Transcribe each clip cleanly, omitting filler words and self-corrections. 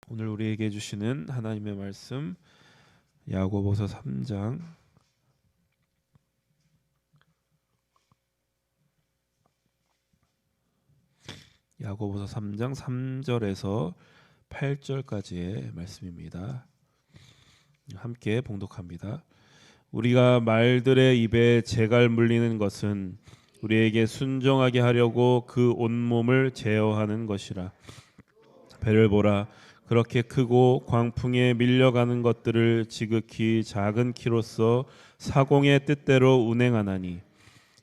오늘 우리에게 주시는 하나님의 말씀 야고보서 3장 야고보서 3장 3절에서 8절까지의 말씀입니다. 함께 봉독합니다. 우리가 말들의 입에 재갈 물리는 것은 우리에게 순종하게 하려고 그 온몸을 제어하는 것이라. 배를 보라, 그렇게 크고 광풍에 밀려가는 것들을 지극히 작은 키로서 사공의 뜻대로 운행하나니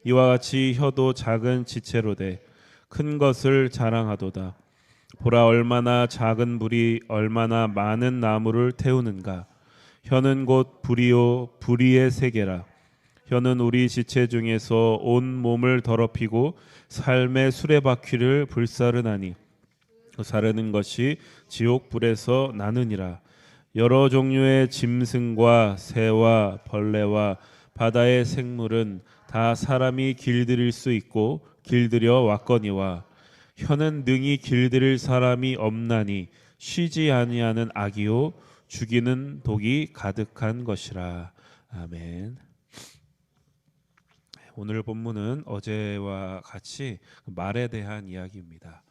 이와 같이 혀도 작은 지체로 돼 큰 것을 자랑하도다. 보라, 얼마나 작은 불이 얼마나 많은 나무를 태우는가. 혀는 곧 불이요 불의의 세계라. 혀는 우리 지체 중에서 온 몸을 더럽히고 삶의 수레바퀴를 불사르나니 그 사르는 것이 지옥 불에서 나느니라. 여러 종류의 짐승과 새와 벌레와 바다의 생물은 다 사람이 길들일 수 있고 길들여 왔거니와 혀는 능히 길들일 사람이 없나니 쉬지 아니하는 악이요 죽이는 독이 가득한 것이라. 아멘. 오늘 본문은 어제와 같이 말에 대한 이야기입니다.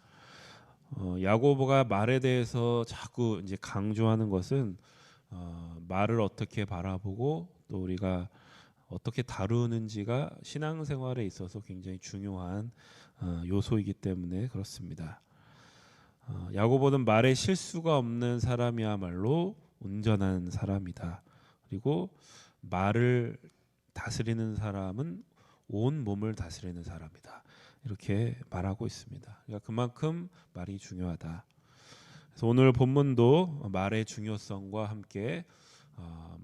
야고보가 말에 대해서 자꾸 이제 강조하는 것은 말을 어떻게 바라보고 또 우리가 어떻게 다루는지가 신앙생활에 있어서 굉장히 중요한 요소이기 때문에 그렇습니다. 야고보는 말에 실수가 없는 사람이야말로 온전한 사람이다. 그리고 말을 다스리는 사람은 온 몸을 다스리는 사람이다. 이렇게 말하고 있습니다. 그러니까 그만큼 말이 중요하다. 그래서 오늘 본문도 말의 중요성과 함께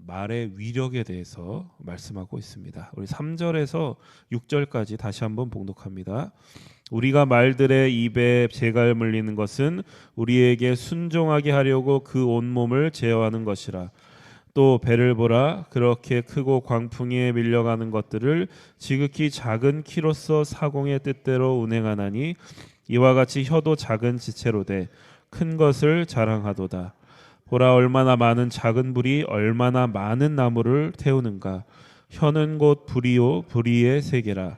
말의 위력에 대해서 말씀하고 있습니다. 우리 3절에서 6절까지 다시 한번 봉독합니다. 우리가 말들의 입에 재갈 물리는 것은 우리에게 순종하게 하려고 그 온몸을 제어하는 것이라. 또 배를 보라, 그렇게 크고 광풍에 밀려가는 것들을 지극히 작은 키로서 사공의 뜻대로 운행하나니 이와 같이 혀도 작은 지체로 돼 큰 것을 자랑하도다. 보라, 얼마나 많은 작은 불이 얼마나 많은 나무를 태우는가. 혀는 곧 불이요 불의의 세계라.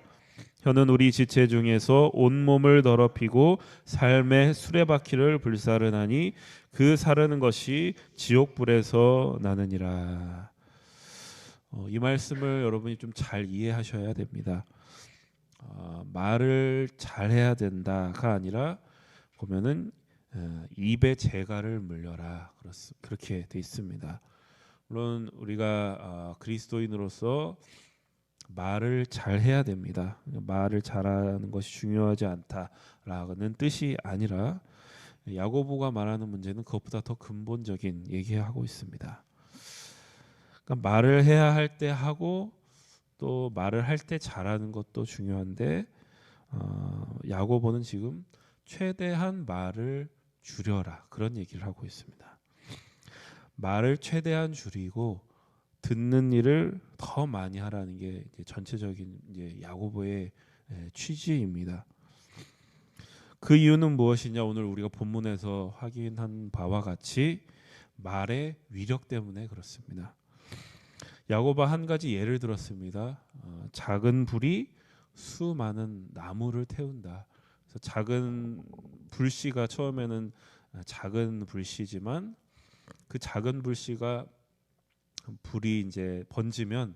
혀는 우리 지체 중에서 온몸을 더럽히고 삶의 수레바퀴를 불사르나니 그 사르는 것이 지옥불에서 나느니라. 이 말씀을 여러분이 좀 잘 이해하셔야 됩니다. 말을 잘해야 된다가 아니라 보면은 입에 재갈을 물려라, 그렇게 돼 있습니다. 물론 우리가 그리스도인으로서 말을 잘해야 됩니다. 말을 잘하는 것이 중요하지 않다라는 뜻이 아니라 야고보가 말하는 문제는 그것보다 더 근본적인 얘기하고 있습니다. 그러니까 말을 해야 할 때 하고 또 말을 할 때 잘하는 것도 중요한데 야고보는 지금 최대한 말을 줄여라, 그런 얘기를 하고 있습니다. 말을 최대한 줄이고 듣는 일을 더 많이 하라는 게 이제 전체적인 이제 야고보의 취지입니다. 그 이유는 무엇이냐? 오늘 우리가 본문에서 확인한 바와 같이 말의 위력 때문에 그렇습니다. 야고보 한 가지 예를 들었습니다. 작은 불이 수많은 나무를 태운다. 그래서 작은 불씨가 처음에는 작은 불씨지만 그 작은 불씨가 불이 이제 번지면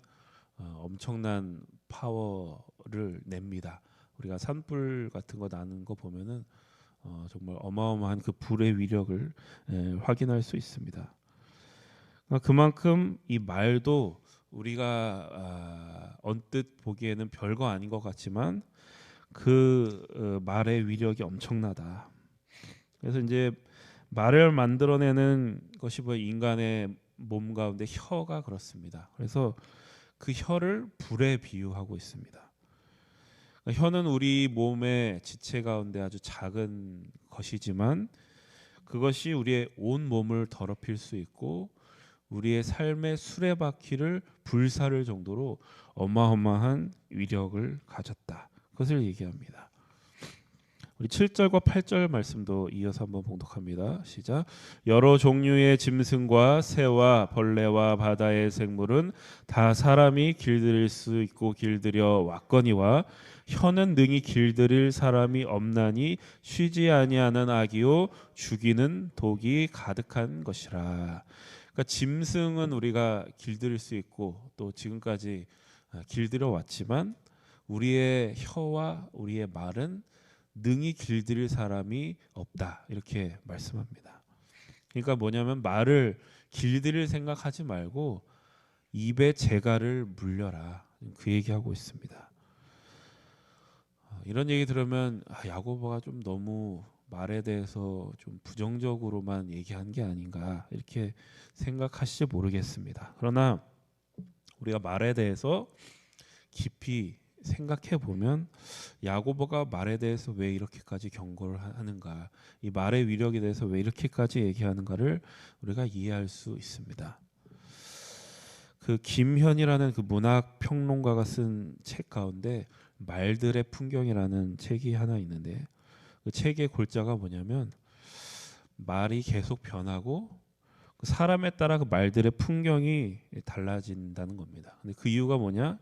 엄청난 파워를 냅니다. 우리가 산불 같은 거 나는 거 보면은 정말 어마어마한 그 불의 위력을 확인할 수 있습니다. 그러니까 그만큼 이 말도 우리가 언뜻 보기에는 별거 아닌 것 같지만 그 말의 위력이 엄청나다. 그래서 이제 말을 만들어내는 것이 뭐 인간의 몸 가운데 혀가 그렇습니다. 그래서 그 혀를 불에 비유하고 있습니다. 그러니까 혀는 우리 몸의 지체 가운데 아주 작은 것이지만 그것이 우리의 온 몸을 더럽힐 수 있고 우리의 삶의 수레바퀴를 불사를 정도로 어마어마한 위력을 가졌다. 그것을 얘기합니다. 우리 7절과 8절 말씀도 이어서 한번 봉독합니다. 시작. 여러 종류의 짐승과 새와 벌레와 바다의 생물은 다 사람이 길들일 수 있고 길들여 왔거니와 혀는 능히 길들일 사람이 없나니 쉬지 아니하는 악이요 죽이는 독이 가득한 것이라. 그러니까 짐승은 우리가 길들일 수 있고 또 지금까지 길들여 왔지만 우리의 혀와 우리의 말은 능히 길들일 사람이 없다, 이렇게 말씀합니다. 그러니까 뭐냐면 말을 길들일 생각하지 말고 입에 재갈을 물려라, 그 얘기하고 있습니다. 이런 얘기 들으면 야고보가 좀 너무 말에 대해서 좀 부정적으로만 얘기한 게 아닌가 이렇게 생각하실지 모르겠습니다. 그러나 우리가 말에 대해서 깊이 생각해 보면 야고보가 말에 대해서 왜 이렇게까지 경고를 하는가, 이 말의 위력에 대해서 왜 이렇게까지 얘기하는가를 우리가 이해할 수 있습니다. 그 김현이라는 그 문학 평론가가 쓴 책 가운데 말들의 풍경이라는 책이 하나 있는데 그 책의 골자가 뭐냐면 말이 계속 변하고 그 사람에 따라 그 말들의 풍경이 달라진다는 겁니다. 근데 그 이유가 뭐냐?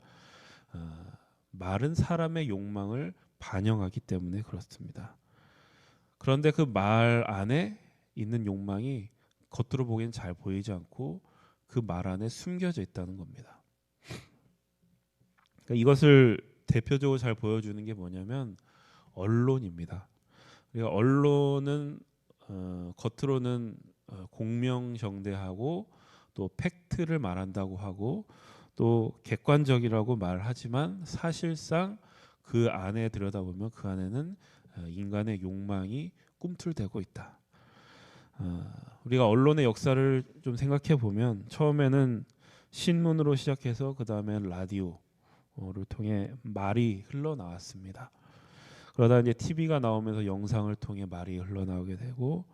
말은 사람의 욕망을 반영하기 때문에 그렇습니다. 그런데 그 말 안에 있는 욕망이 겉으로 보기엔 잘 보이지 않고 그 말 안에 숨겨져 있다는 겁니다. 그러니까 이것을 대표적으로 잘 보여주는 게 뭐냐면 언론입니다. 그러니까 언론은 겉으로는 공명정대하고 또 팩트를 말한다고 하고 또 객관적이라고 말하지만 사실상 그 안에 들여다보면 그 안에는 인간의 욕망이 꿈틀대고 있다. 우리가 언론의 역사를 좀 생각해 보면 처음에는 신문으로 시작해서 그 다음에 라디오를 통해 말이 흘러나왔습니다. 그러다 이제 TV가 나오면서 영상을 통해 말이 흘러나오게 되고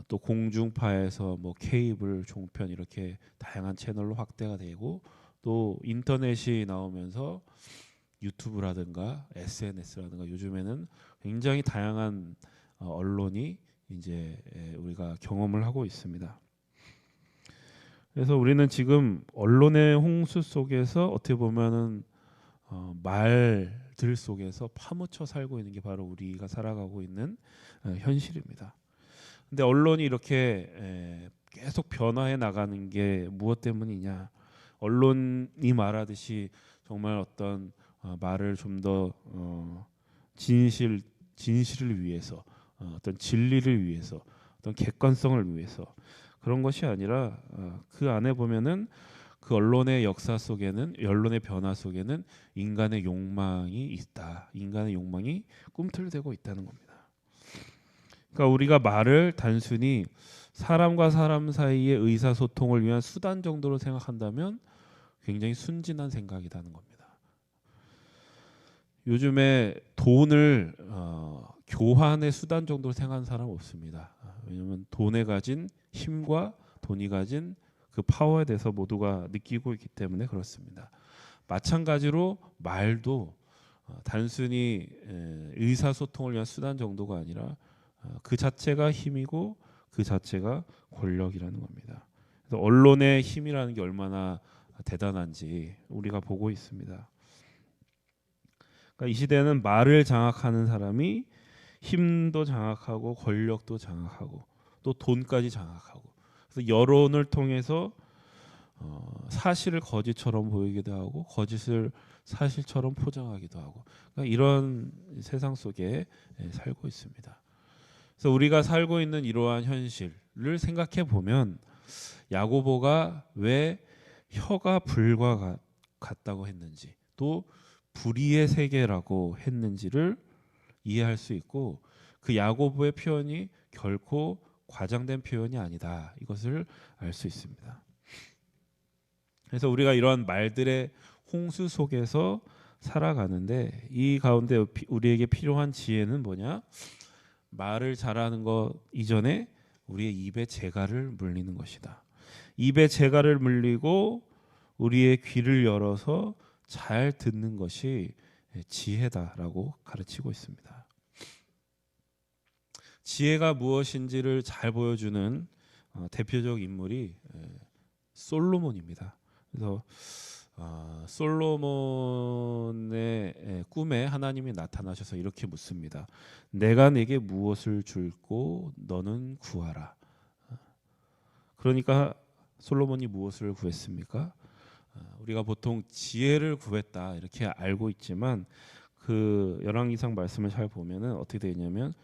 또 공중파에서 뭐 케이블, 종편 이렇게 다양한 채널로 확대가 되고 또 인터넷이 나오면서 유튜브라든가 SNS라든가 요즘에는 굉장히 다양한 언론이 이제 우리가 경험을 하고 있습니다. 그래서 우리는 지금 언론의 홍수 속에서 어떻게 보면은 말들 속에서 파묻혀 살고 있는 게 바로 우리가 살아가고 있는 현실입니다. 근데 언론이 이렇게 계속 변화해 나가는 게 무엇 때문이냐? 언론이 말하듯이 정말 어떤 말을 좀 더 진실을 위해서 어떤 진리를 위해서 어떤 객관성을 위해서 그런 것이 아니라 그 안에 보면은 그 언론의 역사 속에는 언론의 변화 속에는 인간의 욕망이 있다. 인간의 욕망이 꿈틀대고 있다는 겁니다. 그러니까 우리가 말을 단순히 사람과 사람 사이의 의사소통을 위한 수단 정도로 생각한다면 굉장히 순진한 생각이라는 겁니다. 요즘에 돈을 교환의 수단 정도로 생각하는 사람 없습니다. 왜냐하면 돈에 가진 힘과 돈이 가진 그 파워에 대해서 모두가 느끼고 있기 때문에 그렇습니다. 마찬가지로 말도 단순히 의사소통을 위한 수단 정도가 아니라 그 자체가 힘이고 그 자체가 권력이라는 겁니다. 그래서 언론의 힘이라는 게 얼마나 대단한지 우리가 보고 있습니다. 그러니까 이 시대는 말을 장악하는 사람이 힘도 장악하고 권력도 장악하고 또 돈까지 장악하고 그래서 여론을 통해서 사실을 거짓처럼 보이기도 하고 거짓을 사실처럼 포장하기도 하고 그러니까 이런 세상 속에 살고 있습니다. 그래서 우리가 살고 있는 이러한 현실을 생각해 보면 야고보가 왜 혀가 불과 같다고 했는지 또 불의의 세계라고 했는지를 이해할 수 있고 그 야고보의 표현이 결코 과장된 표현이 아니다. 이것을 알 수 있습니다. 그래서 우리가 이러한 말들의 홍수 속에서 살아가는데 이 가운데 우리에게 필요한 지혜는 뭐냐? 말을 잘하는 것 이전에 우리의 입에 재갈을 물리는 것이다. 입에 재갈을 물리고 우리의 귀를 열어서 잘 듣는 것이 지혜다라고 가르치고 있습니다. 지혜가 무엇인지를 잘 보여주는 대표적 인물이 솔로몬입니다. 그래서 솔로몬의 꿈에 하나님이 나타나셔서 이렇게 묻습니다. 내가 네게 무엇을 줄고 너는 구하라. 그러니까 솔로몬이 무엇을 구했습니까? 우리가 보통 지혜를 구했다 이렇게 알고 있지만 그 열왕기상 말씀을 잘 보면은 어떻게 되냐면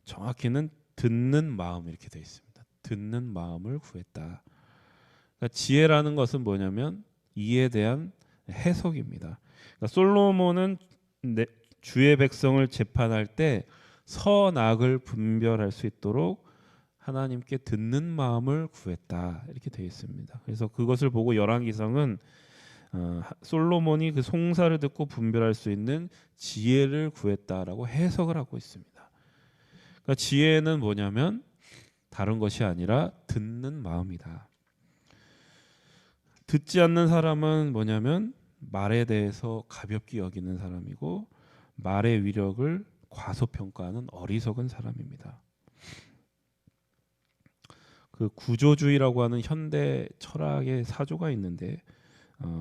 정확히는 듣는 마음 이렇게 되어 있습니다. 듣는 마음을 구했다. 그러니까 지혜라는 것은 뭐냐면 이에 대한 해석입니다. 그러니까 솔로몬은 주의 백성을 재판할 때 선악을 분별할 수 있도록 하나님께 듣는 마음을 구했다 이렇게 되어 있습니다. 그래서 그것을 보고 열왕기상은 솔로몬이 그 송사를 듣고 분별할 수 있는 지혜를 구했다라고 해석을 하고 있습니다. 그러니까 지혜는 뭐냐면 다른 것이 아니라 듣는 마음이다. 듣지 않는 사람은 뭐냐면 말에 대해서 가볍게 여기는 사람이고 말의 위력을 과소평가하는 어리석은 사람입니다. 그 구조주의라고 하는 현대 철학의 사조가 있는데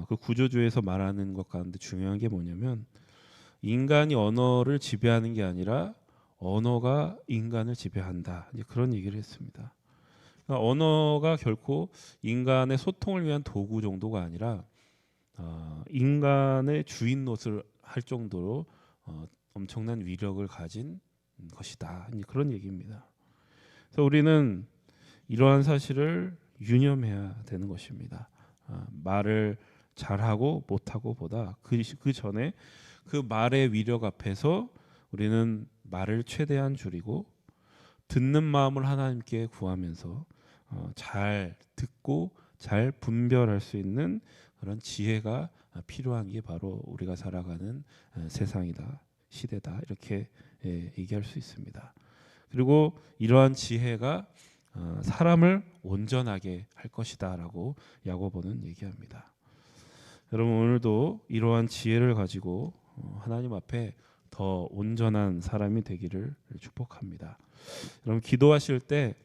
그 구조주의에서 말하는 것 가운데 중요한 게 뭐냐면 인간이 언어를 지배하는 게 아니라 언어가 인간을 지배한다. 이제 그런 얘기를 했습니다. 그러니까 언어가 결코 인간의 소통을 위한 도구 정도가 아니라 인간의 주인 노릇을 할 정도로 엄청난 위력을 가진 것이다. 이제 그런 얘기입니다. 그래서 우리는 이러한 사실을 유념해야 되는 것입니다. 말을 잘하고 못하고 보다 그 전에 그 말의 위력 앞에서 우리는 말을 최대한 줄이고 듣는 마음을 하나님께 구하면서 잘 듣고 잘 분별할 수 있는 그런 지혜가 필요한 게 바로 우리가 살아가는 세상이다, 시대다 이렇게 얘기할 수 있습니다. 그리고 이러한 지혜가 사람을 온전하게 할 것이다라고 야고보는 얘기합니다. 여러분 오늘도 이러한 지혜를 가지고 하나님 앞에 더 온전한 사람이 되기를 축복합니다. 여러분 기도하실 때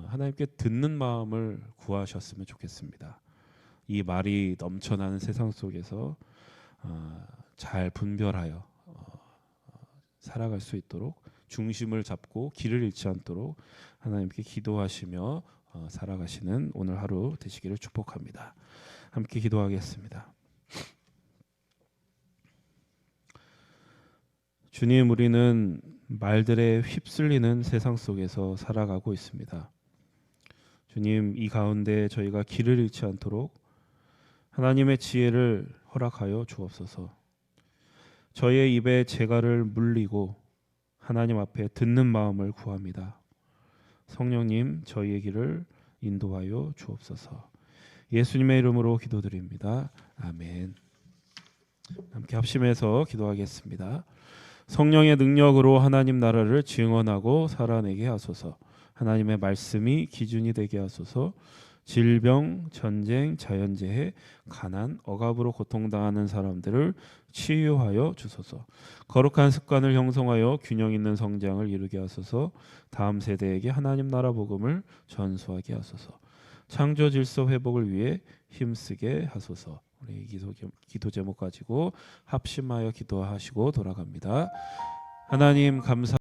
하나님께 듣는 마음을 구하셨으면 좋겠습니다. 이 말이 넘쳐나는 세상 속에서 잘 분별하여 살아갈 수 있도록 중심을 잡고 길을 잃지 않도록 하나님께 기도하시며 살아가시는 오늘 하루 되시기를 축복합니다. 함께 기도하겠습니다. 주님, 우리는 말들에 휩쓸리는 세상 속에서 살아가고 있습니다. 주님, 이 가운데 저희가 길을 잃지 않도록 하나님의 지혜를 허락하여 주옵소서. 저의 입에 재갈을 물리고 하나님 앞에 듣는 마음을 구합니다. 성령님, 저희의 길을 인도하여 주옵소서. 예수님의 이름으로 기도드립니다. 아멘. 함께 합심해서 기도하겠습니다. 성령의 능력으로 하나님 나라를 증언하고 살아내게 하소서. 하나님의 말씀이 기준이 되게 하소서. 질병, 전쟁, 자연재해, 가난, 억압으로 고통당하는 사람들을 치유하여 주소서. 거룩한 습관을 형성하여 균형 있는 성장을 이루게 하소서. 다음 세대에게 하나님 나라 복음을 전수하게 하소서. 창조 질서 회복을 위해 힘쓰게 하소서. 우리 기도 제목 가지고 합심하여 기도하시고 돌아갑니다. 하나님 감사